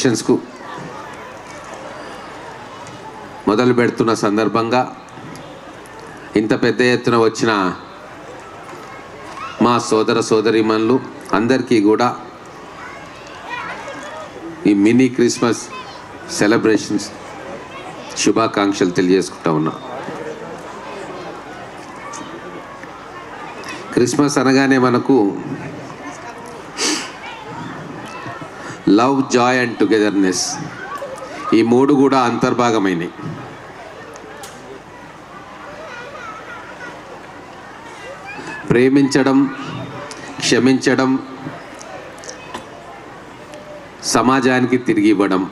కు మొదలు పెడుతున్న సందర్భంగా ఇంత పెద్ద ఎత్తున వచ్చిన మా సోదర సోదరీమణులు అందరికీ కూడా ఈ మినీ క్రిస్మస్ సెలబ్రేషన్స్ శుభాకాంక్షలు తెలియజేసుకుంటా ఉన్నా. క్రిస్మస్ అనగానే మనకు లవ్, జాయ్ అండ్ టుగెదర్నెస్ ఈ మూడు కూడా అంతర్భాగమైనవి. ప్రేమించడం, క్షమించడం, సమాజానికి తిరిగి ఇవ్వడం,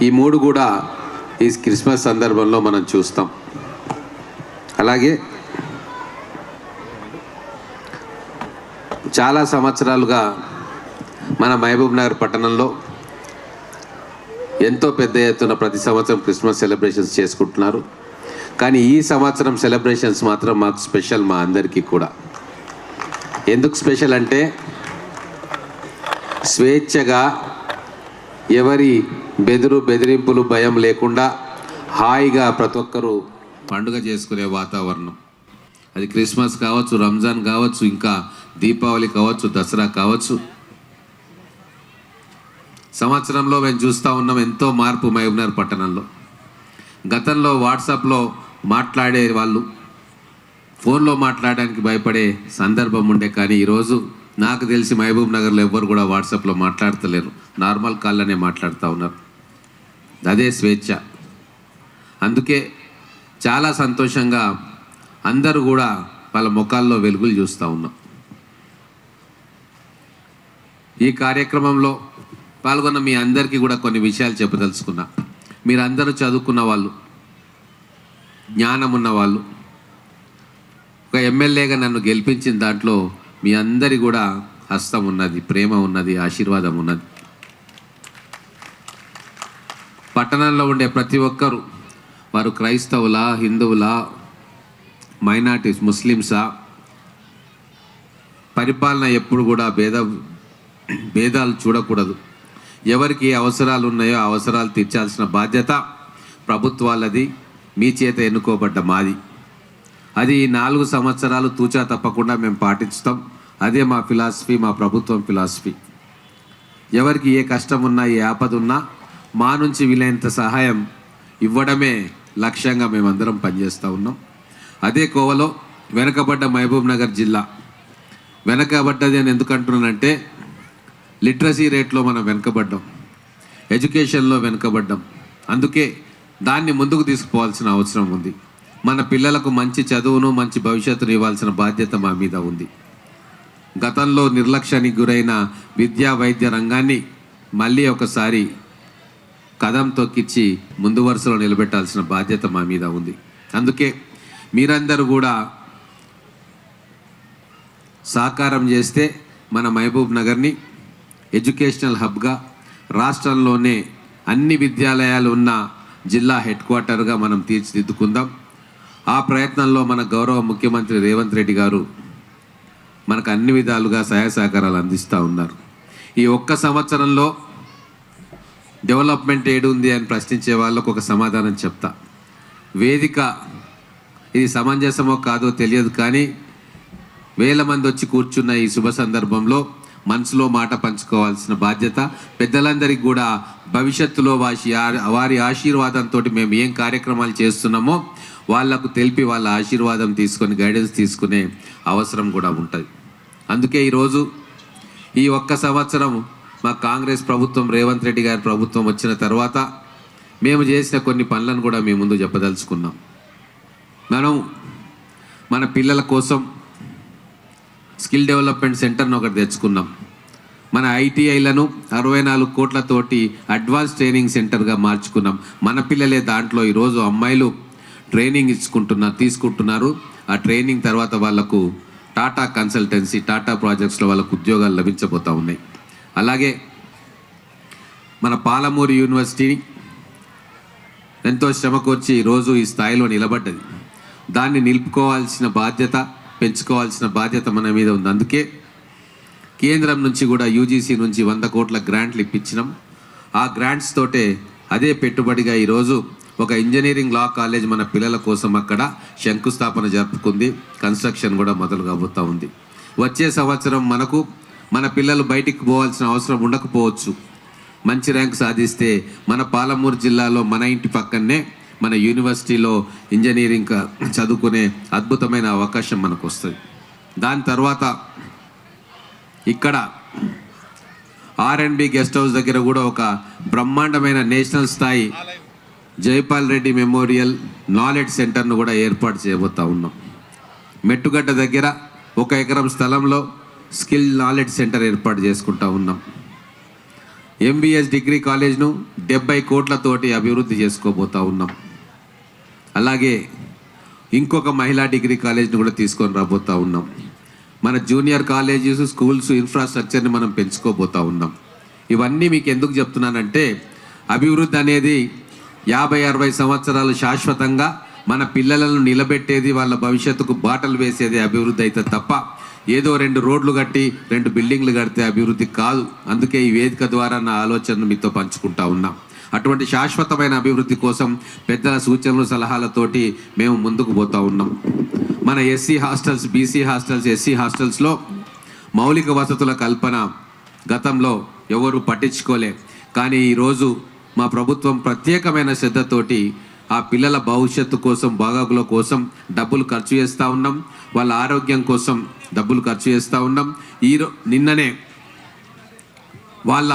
ఈ మూడు కూడా ఈ క్రిస్మస్ సందర్భంలో మనం చూస్తాం. అలాగే చాలా సంవత్సరాలుగా మన మహబూబ్ నగర్ పట్టణంలో ఎంతో పెద్ద ఎత్తున ప్రతి సంవత్సరం క్రిస్మస్ సెలబ్రేషన్స్ చేసుకుంటున్నారు. కానీ ఈ సంవత్సరం సెలబ్రేషన్స్ మాత్రం మాకు స్పెషల్, మా అందరికీ కూడా. ఎందుకు స్పెషల్ అంటే స్వేచ్ఛగా ఎవరి బెదిరింపులు భయం లేకుండా హాయిగా ప్రతి ఒక్కరూ పండుగ చేసుకునే వాతావరణం. అది క్రిస్మస్ కావచ్చు, రంజాన్ కావచ్చు, ఇంకా దీపావళి కావచ్చు, దసరా కావచ్చు. సంవత్సరంలో మేము చూస్తూ ఉన్నాం ఎంతో మార్పు మహబూబ్నగర్ పట్టణంలో. గతంలో వాట్సాప్లో మాట్లాడే వాళ్ళు ఫోన్లో మాట్లాడడానికి భయపడే సందర్భం ఉండే. కానీ ఈరోజు నాకు తెలిసి మహబూబ్ నగర్లో ఎవ్వరు కూడా వాట్సాప్లో మాట్లాడతలేరు, నార్మల్ కాల్లోనే మాట్లాడుతూ ఉన్నారు. అదే స్వేచ్ఛ. అందుకే చాలా సంతోషంగా అందరూ కూడా వాళ్ళ ముఖాల్లో వెలుగులు చూస్తూ ఉన్నాం. ఈ కార్యక్రమంలో పాల్గొన్న మీ అందరికీ కూడా కొన్ని విషయాలు చెప్పదలుచుకున్నా. మీరందరూ చదువుకున్న వాళ్ళు, జ్ఞానం ఉన్నవాళ్ళు. ఒక ఎమ్మెల్యేగా నన్ను గెలిపించిన దాంట్లో మీ అందరి కూడా హస్తం ఉన్నది, ప్రేమ ఉన్నది, ఆశీర్వాదం ఉన్నది. పట్టణంలో ఉండే ప్రతి ఒక్కరూ, వారు క్రైస్తవులా, హిందువులా, మైనారిటీస్, ముస్లిమ్సా, పరిపాలన ఎప్పుడు కూడా భేదాలు చూడకూడదు. ఎవరికి ఏ అవసరాలు ఉన్నాయో ఆ అవసరాలు తీర్చాల్సిన బాధ్యత ప్రభుత్వాలది, మీ చేత ఎన్నుకోబడ్డ మాది. అది 4 సంవత్సరాలు తూచా తప్పకుండా మేము పాటిస్తాం. అదే మా ఫిలాసఫీ, మా ప్రభుత్వం ఫిలాసఫీ. ఎవరికి ఏ కష్టం ఉన్నా, ఏ ఆపద ఉన్నా మా నుంచి వీలైనంత సహాయం ఇవ్వడమే లక్ష్యంగా మేమందరం పనిచేస్తూ ఉన్నాం. అదే కోవలో వెనుకబడ్డ మహబూబ్ నగర్ జిల్లా వెనకబడ్డది అని ఎందుకు అంటున్నానంటే, లిటరసీ రేట్లో మనం వెనుకబడ్డాం, ఎడ్యుకేషన్లో వెనుకబడ్డాం. అందుకే దాన్ని ముందుకు తీసుకుపోవాల్సిన అవసరం ఉంది. మన పిల్లలకు మంచి చదువును, మంచి భవిష్యత్తును ఇవ్వాల్సిన బాధ్యత మా మీద ఉంది. గతంలో నిర్లక్ష్యానికి గురైన విద్యా వైద్య రంగాన్ని మళ్ళీ ఒకసారి కదం తొక్కిచ్చి ముందు వరుసలో నిలబెట్టాల్సిన బాధ్యత మా మీద ఉంది. అందుకే మీరందరూ కూడా సహకారం చేస్తే మన మహబూబ్ నగర్ని ఎడ్యుకేషనల్ హబ్గా, రాష్ట్రంలోనే అన్ని విద్యాలయాలు ఉన్న జిల్లా హెడ్ క్వార్టర్గా మనం తీర్చిదిద్దుకుందాం. ఆ ప్రయత్నంలో మన గౌరవ ముఖ్యమంత్రి రేవంత్ రెడ్డి గారు మనకు అన్ని విధాలుగా సహాయ సహకారాలు అందిస్తూ ఉన్నారు. ఈ ఒక్క సంవత్సరంలో డెవలప్మెంట్ ఏడు ఉంది అని ప్రశ్నించే వాళ్ళకు ఒక సమాధానం చెప్తా. వేదిక ఇది సమంజసమో కాదో తెలియదు, కానీ వేల మంది వచ్చి కూర్చున్న ఈ శుభ సందర్భంలో మనసులో మాట పంచుకోవాల్సిన బాధ్యత పెద్దలందరికీ కూడా. భవిష్యత్తులో వారి ఆశీర్వాదంతో మేము ఏం కార్యక్రమాలు చేస్తున్నామో వాళ్లకు తెలిపి వాళ్ళ ఆశీర్వాదం తీసుకొని గైడెన్స్ తీసుకునే అవసరం కూడా ఉంటుంది. అందుకే ఈరోజు ఈ ఒక్క సంవత్సరం మా కాంగ్రెస్ ప్రభుత్వం, రేవంత్ రెడ్డి గారి ప్రభుత్వం వచ్చిన తర్వాత మేము చేసిన కొన్ని పనులను కూడా మీ ముందు చెప్పదలుచుకున్నాం. మనం మన పిల్లల కోసం స్కిల్ డెవలప్మెంట్ సెంటర్ను ఒకటి తెచ్చుకున్నాం. మన ఐటీఐలను 64 కోట్లతోటి అడ్వాన్స్ ట్రైనింగ్ సెంటర్గా మార్చుకున్నాం. మన పిల్లలే దాంట్లో ఈరోజు అమ్మాయిలు ట్రైనింగ్ తీసుకుంటున్నారు. ఆ ట్రైనింగ్ తర్వాత వాళ్లకు టాటా కన్సల్టెన్సీ, టాటా ప్రాజెక్ట్స్లో వాళ్ళకు ఉద్యోగాలు లభించబోతూ ఉన్నాయి. అలాగే మన పాలమూరు యూనివర్సిటీని ఎంతో శ్రమకొచ్చి ఈరోజు ఈ స్థాయిలో నిలబడ్డది. దాన్ని నిలుపుకోవాల్సిన బాధ్యత, పెంచుకోవాల్సిన బాధ్యత మన మీద ఉంది. అందుకే కేంద్రం నుంచి కూడా యూజీసీ నుంచి 100 కోట్ల గ్రాంట్లు ఇప్పించినాం. ఆ గ్రాంట్స్ తోటే అదే పెట్టుబడిగా ఈరోజు ఒక ఇంజనీరింగ్ లా కాలేజ్ మన పిల్లల కోసం అక్కడ శంకుస్థాపన జరుపుకుంది. కన్స్ట్రక్షన్ కూడా మొదలు కాబోతూ ఉంది. వచ్చే సంవత్సరం మనకు మన పిల్లలు బయటికి పోవాల్సిన అవసరం ఉండకపోవచ్చు. మంచి ర్యాంక్ సాధిస్తే మన పాలమూరు జిల్లాలో మన ఇంటి పక్కనే మన యూనివర్సిటీలో ఇంజనీరింగ్ చదువుకునే అద్భుతమైన అవకాశం మనకు వస్తుంది. దాని తర్వాత ఇక్కడ R&B గెస్ట్ హౌస్ దగ్గర కూడా ఒక బ్రహ్మాండమైన నేషనల్ స్థాయి జైపాల్ రెడ్డి మెమోరియల్ నాలెడ్జ్ సెంటర్ను కూడా ఏర్పాటు చేయబోతా ఉన్నాం. మెట్టుగడ్డ దగ్గర 1 ఎకరం స్థలంలో స్కిల్ నాలెడ్జ్ సెంటర్ ఏర్పాటు చేసుకుంటా ఉన్నాం. MBS డిగ్రీ కాలేజ్ను 70 కోట్లతోటి అభివృద్ధి చేసుకోబోతా ఉన్నాం. అలాగే ఇంకొక మహిళా డిగ్రీ కాలేజ్ను కూడా తీసుకొని రాబోతా ఉన్నాం. మన జూనియర్ కాలేజెస్, స్కూల్స్, ఇన్ఫ్రాస్ట్రక్చర్ని మనం పెంచుకోబోతా ఉన్నాం. ఇవన్నీ మీకు ఎందుకు చెప్తున్నానంటే అభివృద్ధి అనేది 50-60 సంవత్సరాలు శాశ్వతంగా మన పిల్లలను నిలబెట్టేది, వాళ్ళ భవిష్యత్తుకు బాటలు వేసేది అభివృద్ధి అయితే తప్ప ఏదో 2 రోడ్లు కట్టి 2 బిల్డింగ్లు కడితే అభివృద్ధి కాదు. అందుకే ఈ వేదిక ద్వారా నా ఆలోచనను మీతో పంచుకుంటా ఉన్నాం. అటువంటి శాశ్వతమైన అభివృద్ధి కోసం పెద్దల సూచనలు, సలహాలతోటి మేము ముందుకు పోతా ఉన్నాం. మన SC hostels, BC hostels, SC హాస్టల్స్లో మౌలిక వసతుల కల్పన గతంలో ఎవరు పట్టించుకోలే. కానీ ఈరోజు మా ప్రభుత్వం ప్రత్యేకమైన శ్రద్ధతోటి ఆ పిల్లల భవిష్యత్తు కోసం, బాగోగుల కోసం డబ్బులు ఖర్చు చేస్తూ ఉన్నాం. వాళ్ళ ఆరోగ్యం కోసం డబ్బులు ఖర్చు చేస్తూ ఉన్నాం. నిన్ననే వాళ్ళ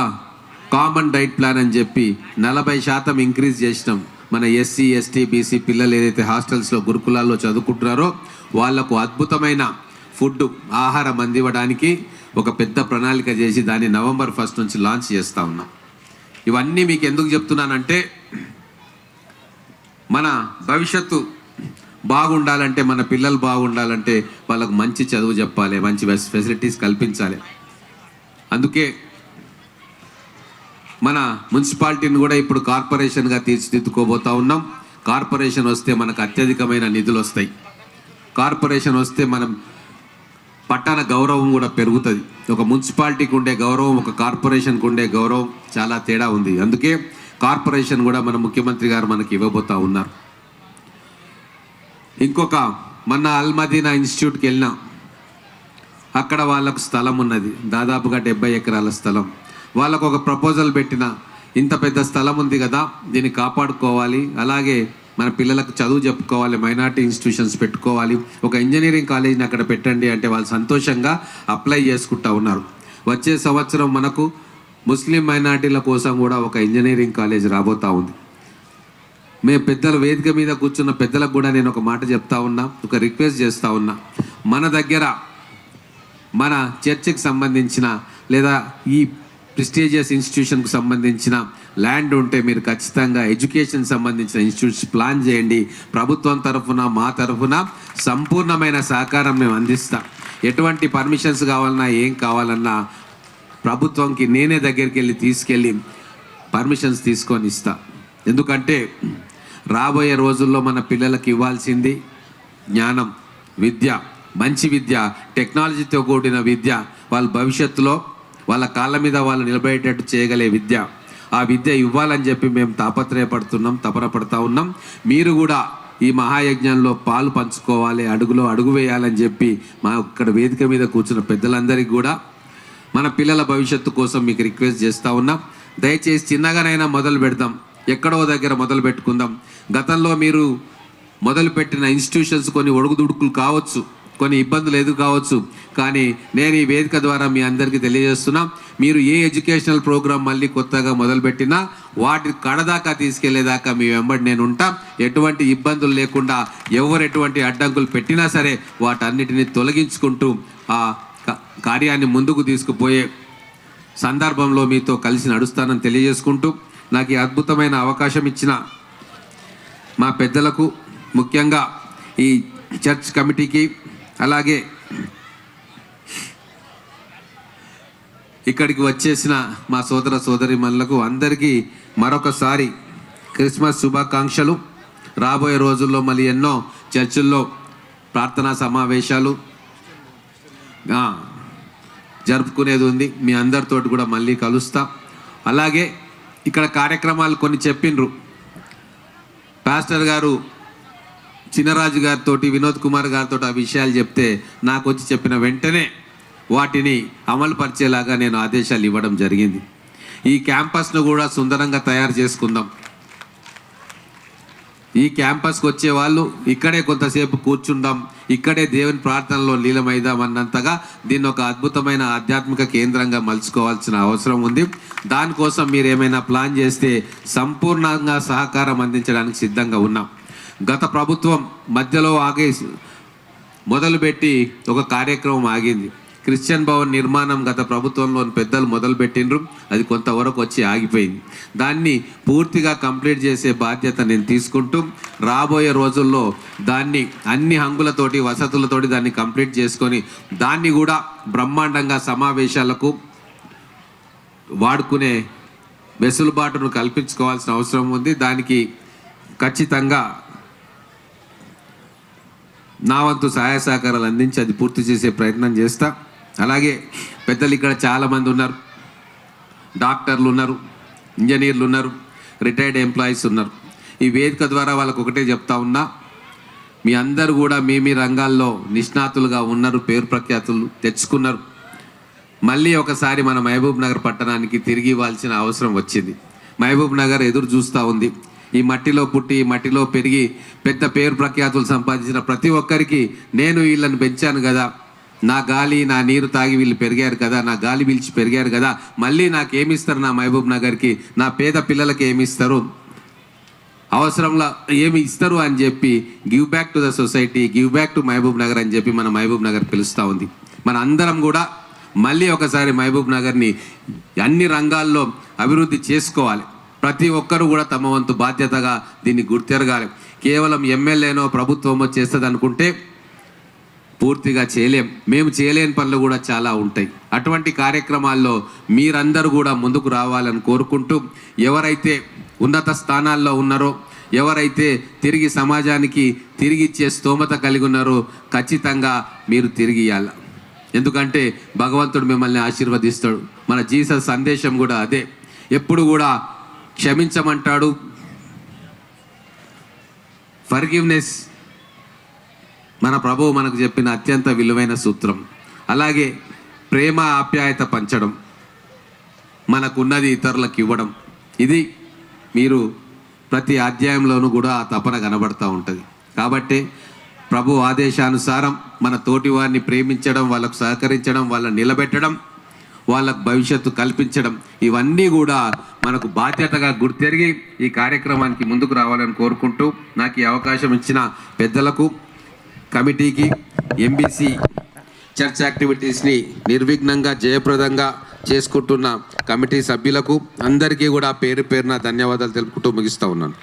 కామన్ డైట్ ప్లాన్ అని చెప్పి 40% ఇంక్రీజ్ చేసినాం. మన SC, ST, BC పిల్లలు ఏదైతే హాస్టల్స్లో, గురుకులాల్లో చదువుకుంటున్నారో వాళ్లకు అద్భుతమైన ఫుడ్, ఆహారం అందివ్వడానికి ఒక పెద్ద ప్రణాళిక చేసి దాన్ని November 1 నుంచి లాంచ్ చేస్తూ ఉన్నాం. ఇవన్నీ మీకు ఎందుకు చెప్తున్నానంటే మన భవిష్యత్తు బాగుండాలంటే, మన పిల్లలు బాగుండాలంటే వాళ్ళకు మంచి చదువు చెప్పాలి, మంచి ఫెసిలిటీస్ కల్పించాలి. అందుకే మన మున్సిపాలిటీని కూడా ఇప్పుడు కార్పొరేషన్గా తీర్చిదిద్దుకోబోతా ఉన్నాం. కార్పొరేషన్ వస్తే మనకు అత్యధికమైన నిధులు వస్తాయి. కార్పొరేషన్ వస్తే మనం పట్టణ గౌరవం కూడా పెరుగుతుంది. ఒక మున్సిపాలిటీకి ఉండే గౌరవం, ఒక కార్పొరేషన్కి ఉండే గౌరవం చాలా తేడా ఉంది. అందుకే కార్పొరేషన్ కూడా మన ముఖ్యమంత్రి గారు మనకి ఇవ్వబోతా ఉన్నారు. ఇంకొక మొన్న అల్మదీనా ఇన్స్టిట్యూట్కి వెళ్ళినా, అక్కడ వాళ్ళకు స్థలం ఉన్నది, దాదాపుగా 70 ఎకరాల స్థలం. వాళ్ళకు ఒక ప్రపోజల్ పెట్టిన, ఇంత పెద్ద స్థలం ఉంది కదా, దీన్ని కాపాడుకోవాలి, అలాగే మన పిల్లలకు చదువు చెప్పుకోవాలి, మైనార్టీ ఇన్స్టిట్యూషన్స్ పెట్టుకోవాలి, ఒక ఇంజనీరింగ్ కాలేజ్ని అక్కడ పెట్టండి అంటే వాళ్ళు సంతోషంగా అప్లై చేసుకుంటా ఉన్నారు. వచ్చే సంవత్సరం మనకు ముస్లిం మైనార్టీల కోసం కూడా ఒక ఇంజనీరింగ్ కాలేజ్ రాబోతా ఉంది. మేము పెద్దల వేదిక మీద కూర్చున్న పెద్దలకు కూడా నేను ఒక మాట చెప్తా ఉన్నా, ఒక రిక్వెస్ట్ చేస్తూ ఉన్నా. మన దగ్గర మన చర్చికి సంబంధించిన లేదా ఈ ప్రెస్టీజియస్ ఇన్స్టిట్యూషన్కి సంబంధించిన ల్యాండ్ ఉంటే మీరు ఖచ్చితంగా ఎడ్యుకేషన్ సంబంధించిన ఇన్స్టిట్యూట్స్ ప్లాన్ చేయండి. ప్రభుత్వం తరఫున, మా తరఫున సంపూర్ణమైన సహకారం మేము అందిస్తాం. ఎటువంటి పర్మిషన్స్ కావాలన్నా, ఏం కావాలన్నా ప్రభుత్వంకి నేనే దగ్గరికి వెళ్ళి తీసుకెళ్ళి పర్మిషన్స్ తీసుకొని ఇస్తా. ఎందుకంటే రాబోయే రోజుల్లో మన పిల్లలకు ఇవ్వాల్సింది జ్ఞానం, విద్య, మంచి విద్య, టెక్నాలజీతో కూడిన విద్య, వాళ్ళ భవిష్యత్తులో వాళ్ళ కాళ్ళ మీద వాళ్ళు నిలబడేటట్టు చేయగలే విద్య. ఆ విద్య ఇవ్వాలని చెప్పి మేము తాపత్రయపడుతున్నాం, తపన పడుతూ ఉన్నాం. మీరు కూడా ఈ మహాయజ్ఞంలో పాలు పంచుకోవాలి, అడుగులో అడుగు వేయాలని చెప్పి మా ఇక్కడ వేదిక మీద కూర్చున్న పెద్దలందరికీ కూడా మన పిల్లల భవిష్యత్తు కోసం మీకు రిక్వెస్ట్ చేస్తూ ఉన్నాం. దయచేసి చిన్నగానైనా మొదలు పెడదాం, ఎక్కడో దగ్గర మొదలు పెట్టుకుందాం. గతంలో మీరు మొదలుపెట్టిన ఇన్స్టిట్యూషన్స్ కొన్ని ఒడుగుదుడుకులు కావచ్చు, కొన్ని ఇబ్బందులు ఎదురు కావచ్చు. కానీ నేను ఈ వేదిక ద్వారా మీ అందరికీ తెలియజేస్తున్నా, మీరు ఏ ఎడ్యుకేషనల్ ప్రోగ్రామ్ మళ్ళీ కొత్తగా మొదలుపెట్టినా వాటి కడదాకా తీసుకెళ్లేదాకా మీ వెంబడి నేను ఉంటా. ఎటువంటి ఇబ్బందులు లేకుండా, ఎవరు ఎటువంటి అడ్డంకులు పెట్టినా సరే వాటన్నిటిని తొలగించుకుంటూ ఆ కార్యాన్ని ముందుకు తీసుకుపోయే సందర్భంలో మీతో కలిసి నడుస్తానని తెలియజేసుకుంటూ, నాకు ఈ అద్భుతమైన అవకాశం ఇచ్చిన మా పెద్దలకు, ముఖ్యంగా ఈ చర్చ్ కమిటీకి, అలాగే ఇక్కడికి వచ్చేసిన మా సోదర సోదరీమణులకు అందరికీ మరొకసారి క్రిస్మస్ శుభాకాంక్షలు. రాబోయే రోజుల్లో మళ్ళీ ఎన్నో చర్చిల్లో ప్రార్థనా సమావేశాలు జరుపుకునేది ఉంది. మీ అందరితోటి కూడా మళ్ళీ కలుస్తా. అలాగే ఇక్కడ కార్యక్రమాలు కొన్ని చెప్పిండ్రు. పాస్టర్ గారు చిన్నరాజు గారితో, వినోద్ కుమార్ గారితో ఆ విషయాలు చెప్తే నాకు వచ్చి చెప్పిన వెంటనే వాటిని అమలు పరిచేలాగా నేను ఆదేశాలు ఇవ్వడం జరిగింది. ఈ క్యాంపస్ను కూడా సుందరంగా తయారు చేసుకుందాం. ఈ క్యాంపస్కి వచ్చే వాళ్ళు ఇక్కడే కొంతసేపు కూర్చుందాం, ఇక్కడే దేవుని ప్రార్థనలో లీలమైదాం అన్నంతగా దీన్ని ఒక అద్భుతమైన ఆధ్యాత్మిక కేంద్రంగా మలుచుకోవాల్సిన అవసరం ఉంది. దానికోసం మీరు ఏమైనా ప్లాన్ చేస్తే సంపూర్ణంగా సహకారం అందించడానికి సిద్ధంగా ఉన్నాం. గత ప్రభుత్వం మధ్యలో మొదలుపెట్టి ఒక కార్యక్రమం ఆగింది. క్రిస్టియన్ భవన్ నిర్మాణం గత ప్రభుత్వంలోని పెద్దలు మొదలుపెట్టిండ్రు, అది కొంతవరకు వచ్చి ఆగిపోయింది. దాన్ని పూర్తిగా కంప్లీట్ చేసే బాధ్యత నేను తీసుకుంటూ రాబోయే రోజుల్లో దాన్ని అన్ని హంగులతోటి వసతులతోటి దాన్ని కంప్లీట్ చేసుకొని దాన్ని కూడా బ్రహ్మాండంగా సమావేశాలకు వాడుకునే వెసులుబాటును కల్పించుకోవాల్సిన అవసరం ఉంది. దానికి ఖచ్చితంగా నా వంతు సహాయ సహకారాలు అందించి అది పూర్తి చేసే ప్రయత్నం చేస్తా. అలాగే పెద్దలు ఇక్కడ చాలామంది ఉన్నారు, డాక్టర్లు ఉన్నారు, ఇంజనీర్లు ఉన్నారు, రిటైర్డ్ ఎంప్లాయీస్ ఉన్నారు. ఈ వేదిక ద్వారా వాళ్ళకు ఒకటే చెప్తా ఉన్నా, మీ అందరూ కూడా మీ రంగాల్లో నిష్ణాతులుగా ఉన్నారు, పేరు ప్రఖ్యాతులు తెచ్చుకున్నారు. మళ్ళీ ఒకసారి మన మహబూబ్ నగర్ పట్టణానికి తిరిగి ఇవ్వాల్సిన అవసరం వచ్చింది. మహబూబ్ నగర్ ఎదురు చూస్తూ ఉంది. ఈ మట్టిలో పుట్టి ఈ మట్టిలో పెరిగి పెద్ద పేరు ప్రఖ్యాతులు సంపాదించిన ప్రతి ఒక్కరికి నేను వీళ్ళని పెంచాను కదా, నా గాలి నా నీరు తాగి వీళ్ళు పెరిగారు కదా, నా గాలి పీల్చి పెరిగారు కదా, మళ్ళీ నాకేమిస్తారు నా మహబూబ్ నగర్కి, నా పేద పిల్లలకి ఏమిస్తారు, అవసరంలో ఏమి ఇస్తారు అని చెప్పి give back to the society, give back to Mahbubnagar అని చెప్పి మన మహబూబ్ నగర్ పిలుస్తూ ఉంది. మన అందరం కూడా మళ్ళీ ఒకసారి మహబూబ్ నగర్ని అన్ని రంగాల్లో అభివృద్ధి చేసుకోవాలి. ప్రతి ఒక్కరు కూడా తమ వంతు బాధ్యతగా దీన్ని గుర్తెరగాలి. కేవలం ఎమ్మెల్యేనో ప్రభుత్వమో చేస్తుంది అనుకుంటే పూర్తిగా చేయలేం. మేము చేయలేని పనులు కూడా చాలా ఉంటాయి. అటువంటి కార్యక్రమాల్లో మీరందరూ కూడా ముందుకు రావాలని కోరుకుంటూ, ఎవరైతే ఉన్నత స్థానాల్లో ఉన్నారో, ఎవరైతే తిరిగి సమాజానికి తిరిగి ఇచ్చే స్తోమత కలిగి ఉన్నారో ఖచ్చితంగా మీరు తిరిగి ఇవ్వాలి. ఎందుకంటే భగవంతుడు మిమ్మల్ని ఆశీర్వదిస్తాడు. మన జీసస్ సందేశం కూడా అదే. ఎప్పుడు కూడా క్షమించమంటాడు. ఫర్గివ్నెస్ మన ప్రభువు మనకు చెప్పిన అత్యంత విలువైన సూత్రం. అలాగే ప్రేమ ఆప్యాయత పంచడం, మనకున్నది ఇతరులకు ఇవ్వడం, ఇది మీరు ప్రతి అధ్యాయంలోనూ కూడా ఆ తపన కనబడుతూ ఉంటుంది. కాబట్టి ప్రభు ఆదేశానుసారం మన తోటి వారిని ప్రేమించడం, వాళ్ళకు సహకరించడం, వాళ్ళని నిలబెట్టడం, వాళ్ళకు భవిష్యత్తు కల్పించడం, ఇవన్నీ కూడా మనకు బాధ్యతగా గుర్తెరిగి ఈ కార్యక్రమానికి ముందుకు రావాలని కోరుకుంటూ, నాకు ఈ అవకాశం ఇచ్చిన పెద్దలకు, కమిటీకి, ఎంబీసీ చర్చ్ యాక్టివిటీస్ని నిర్విఘ్నంగా జయప్రదంగా చేసుకుంటున్న కమిటీ సభ్యులకు అందరికీ కూడా పేరు పేరున ధన్యవాదాలు తెలుపుకుంటూ ముగిస్తూ ఉన్నాను.